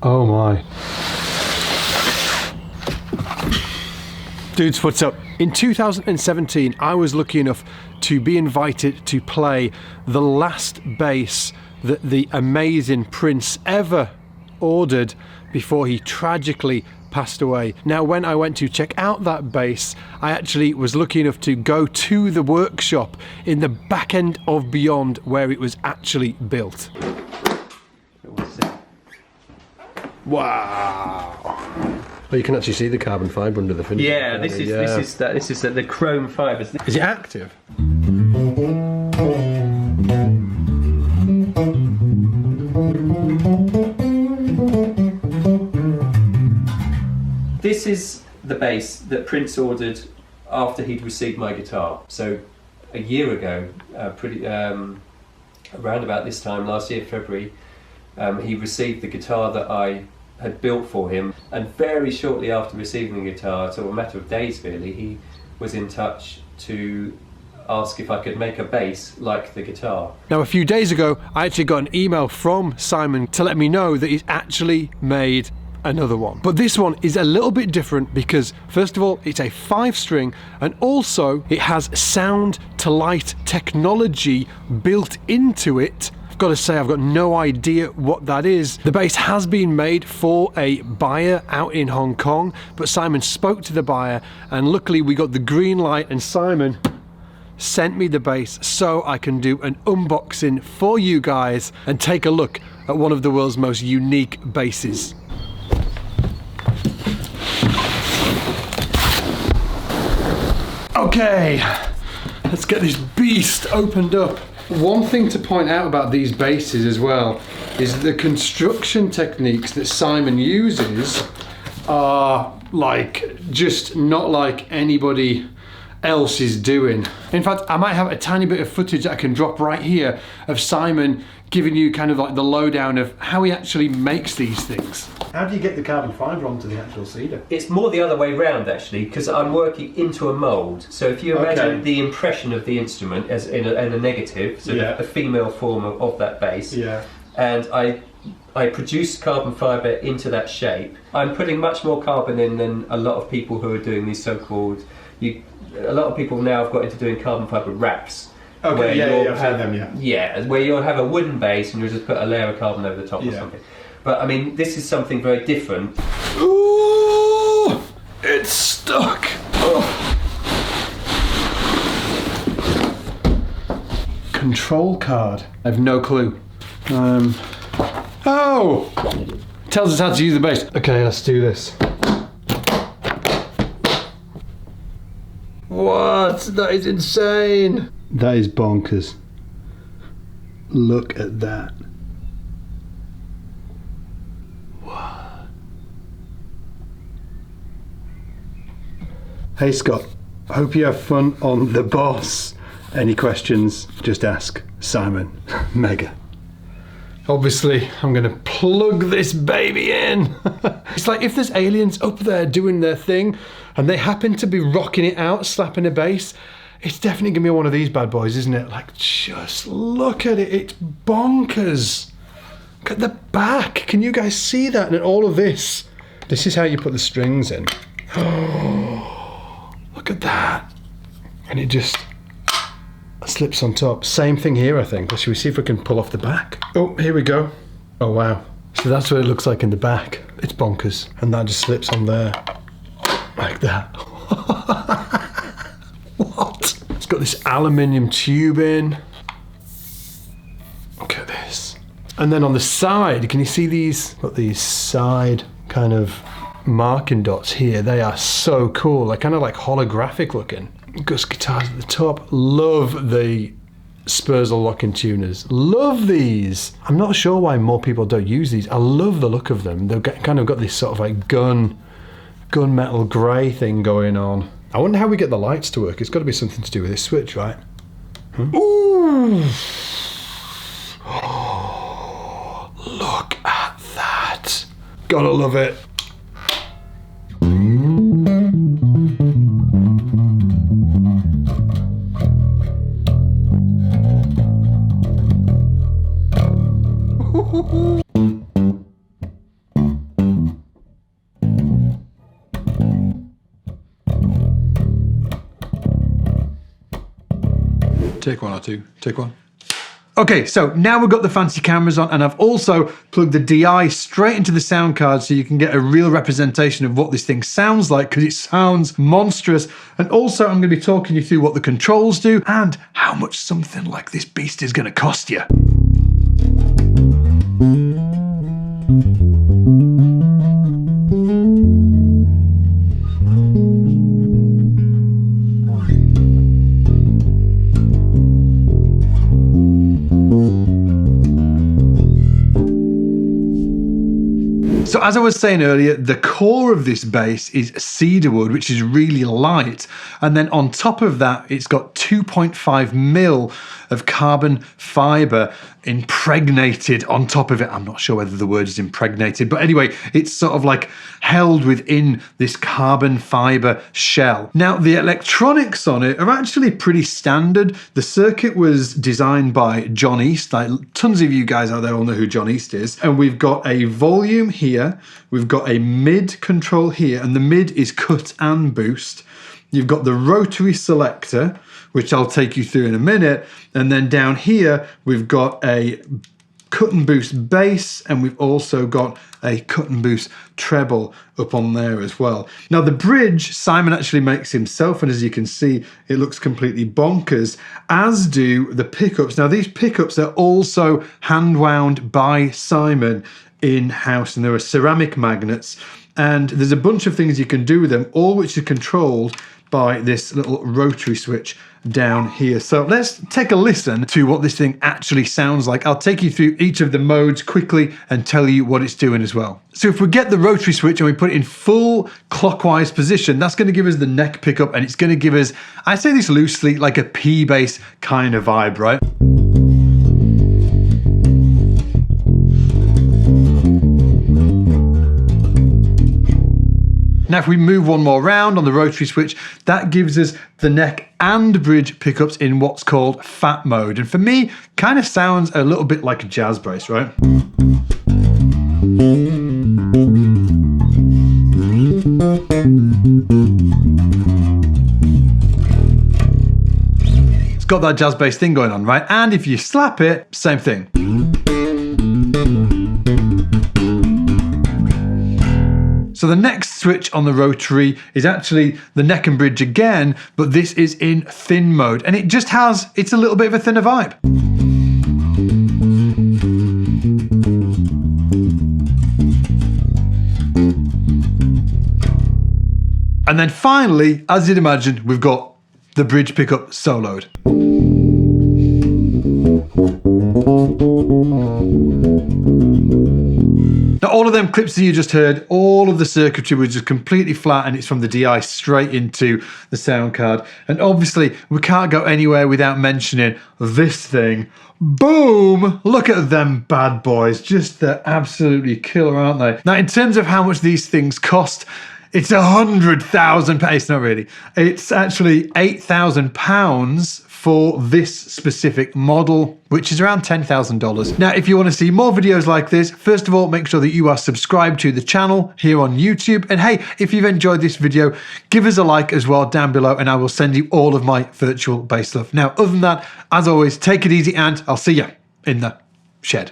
Oh my. Dudes, what's up? In 2017, I was lucky enough to be invited to play the last bass that the amazing Prince ever ordered before he tragically passed away. Now, when I went to check out that bass, I actually was lucky enough to go to the workshop in the back end of Beyond where it was actually built. Wow. Oh, you can actually see the carbon fibre under the finish. Yeah, this is the chrome fibres. Is it active? This is the bass that Prince ordered after he'd received my guitar. So a year ago, around about this time last year, February, he received the guitar that I had built for him, and very shortly after receiving the guitar, so a matter of days really, he was in touch to ask if I could make a bass like the guitar. Now, a few days ago, I actually got an email from Simon to let me know that he's actually made another one. But this one is a little bit different because, first of all, it's a 5-string, and also it has sound to light technology built into it. I've got to say, I've got no idea what that is. The bass has been made for a buyer out in Hong Kong, but Simon spoke to the buyer, and luckily we got the green light, and Simon sent me the bass so I can do an unboxing for you guys and take a look at one of the world's most unique basses. Okay, let's get this beast opened up. One thing to point out about these basses as well is the construction techniques that Simon uses are like just not like anybody else is doing. In fact, I might have a tiny bit of footage that I can drop right here of Simon giving you kind of like the lowdown of how he actually makes these things. How do you get the carbon fibre onto the actual cedar? It's more the other way round actually, because I'm working into a mould. So if you imagine the impression of the instrument as in a negative, so the female form of that bass, and I produce carbon fibre into that shape. I'm putting much more carbon in than a lot of people who are doing these so-called, a lot of people now have got into doing carbon fibre wraps. Okay, I've seen them, where you'll have a wooden base and you'll just put a layer of carbon over the top or something. But I mean, this is something very different. Ooh, it's stuck. Oh. Control card. I have no clue. Oh! Tells us how to use the bass. Okay, let's do this. What? That is insane. That is bonkers. Look at that. What? Hey Scott, hope you have fun on The Boss. Any questions, just ask Simon. Mega. Obviously, I'm gonna plug this baby in. It's like if there's aliens up there doing their thing and they happen to be rocking it out, slapping a bass, it's definitely gonna be one of these bad boys, isn't it? Like, just look at it, it's bonkers. Look at the back, can you guys see that? And all of this is how you put the strings in. Oh, look at that. And it just slips on top. Same thing here, I think. Should we see if we can pull off the back? Oh, here we go. Oh, wow. So that's what it looks like in the back. It's bonkers. And that just slips on there. Like that. What? It's got this aluminium tube in. Look at this. And then on the side, can you see these? Got these side kind of marking dots here. They are so cool. They're kind of like holographic looking. Gus Guitars at the top. Love the Spurzl locking tuners. Love these. I'm not sure why more people don't use these. I love the look of them. They've kind of got this sort of like gunmetal grey thing going on. I wonder how we get the lights to work. It's got to be something to do with this switch, right? Ooh! Oh, look at that. Gotta love it. Take one or two. Take one. Okay, so now we've got the fancy cameras on, and I've also plugged the DI straight into the sound card so you can get a real representation of what this thing sounds like, because it sounds monstrous. And also I'm going to be talking you through what the controls do and how much something like this beast is going to cost you. So as I was saying earlier, the core of this bass is cedar wood, which is really light. And then on top of that, it's got 2.5 mil of carbon fiber impregnated on top of it. I'm not sure whether the word is impregnated, but anyway, it's sort of like held within this carbon fiber shell. Now, the electronics on it are actually pretty standard. The circuit was designed by John East. Like, tons of you guys out there all know who John East is. And we've got a volume here, we've got a mid control here, and the mid is cut and boost. You've got the rotary selector, which I'll take you through in a minute. And then down here, we've got a cut and boost bass, and we've also got a cut and boost treble up on there as well. Now the bridge, Simon actually makes himself, and as you can see, it looks completely bonkers, as do the pickups. Now these pickups are also hand wound by Simon in-house, and there are ceramic magnets, and there's a bunch of things you can do with them, all which are controlled by this little rotary switch down here. So let's take a listen to what this thing actually sounds like. I'll take you through each of the modes quickly and tell you what it's doing as well. So if we get the rotary switch and we put it in full clockwise position, that's going to give us the neck pickup, and it's going to give us, I say this loosely, like a P bass kind of vibe, right? Now, if we move one more round on the rotary switch, that gives us the neck and bridge pickups in what's called fat mode. And for me, kind of sounds a little bit like a jazz bass, right? It's got that jazz bass thing going on, right? And if you slap it, same thing. So the next switch on the rotary is actually the neck and bridge again, but this is in thin mode, and it just has, it's a little bit of a thinner vibe. And then finally, as you'd imagine, we've got the bridge pickup soloed. Now, all of them clips that you just heard, all of the circuitry was just completely flat, and it's from the DI straight into the sound card. And obviously, we can't go anywhere without mentioning this thing. Boom! Look at them bad boys. Just they're absolutely killer, aren't they? Now, in terms of how much these things cost, it's £100,000. It's not really. It's actually £8,000 for this specific model, which is around $10,000. Now, if you want to see more videos like this, first of all, make sure that you are subscribed to the channel here on YouTube. And hey, if you've enjoyed this video, give us a like as well down below, and I will send you all of my virtual bass stuff. Now, other than that, as always, take it easy, and I'll see you in the shed.